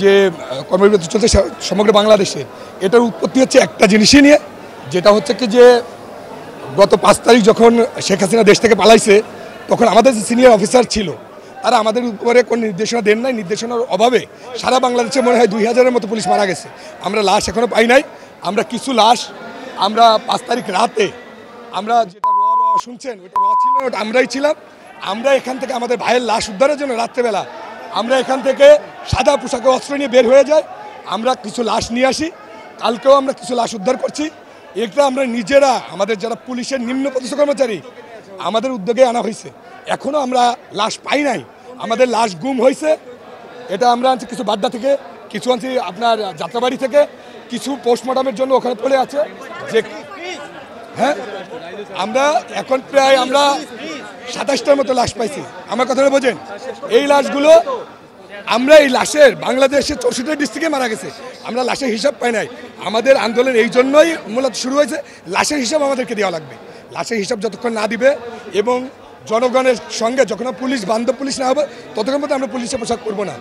যে কর্মবিরতি চলছে সমগ্র বাংলাদেশে, এটার উৎপত্তি হচ্ছে একটা জিনিসই নিয়ে, যেটা হচ্ছে কি যে গত 5 তারিখ যখন শেখ হাসিনা দেশ থেকে পালাইছে, তখন আমাদের যে সিনিয়র অফিসার ছিল তারা আমাদের উপরে কোনো নির্দেশনা দেন নাই। নির্দেশনার অভাবে সারা বাংলাদেশে মনে হয় 2000-এর মতো পুলিশ মারা গেছে। আমরা লাশ এখনও পাই নাই। আমরা কিছু লাশ আমরা 5 তারিখ রাতে আমরা যেটা র শুনছেন, ওইটা ছিল না, ওটা আমরাই ছিলাম। আমরা এখান থেকে আমাদের ভাইয়ের লাশ উদ্ধারের জন্য রাত্রেবেলা আমরা এখান থেকে সাদা পোশাকে অস্ত্র নিয়ে বের হয়ে যাই। আমরা কিছু লাশ নিয়ে আসি, কালকেও আমরা কিছু লাশ উদ্ধার করছি। এটা আমরা নিজেরা, আমাদের যারা পুলিশের নিম্নপদস্থ কর্মচারী, আমাদের উদ্যোগে আনা হয়েছে। এখনও আমরা লাশ পাই নাই, আমাদের লাশ গুম হয়েছে। এটা আমরা আনছি কিছু বাড্ডা থেকে, কিছু আনছি আপনার যাত্রাবাড়ি থেকে, কিছু পোস্টমর্টমের জন্য ওখানে পড়ে আছে। যে হ্যাঁ, আমরা এখন প্রায় 27টার মতো লাশ পাইছি। আমার কথাটা বোঝেন, এই লাশগুলো আমরা এই লাশের বাংলাদেশের 64 ডিস্ট্রিক্টে মারা গেছে। আমরা লাশের হিসাব পাই নাই। আমাদের আন্দোলন এই জন্যই মূলত শুরু হয়েছে, লাশের হিসাব আমাদেরকে দেওয়া লাগবে। লাশের হিসাব যতক্ষণ না দিবে এবং জনগণের সঙ্গে যখন পুলিশ বান্ধব পুলিশ না হবে, ততক্ষণ পর্যন্ত আমরা পুলিশের পোশাক করবো না।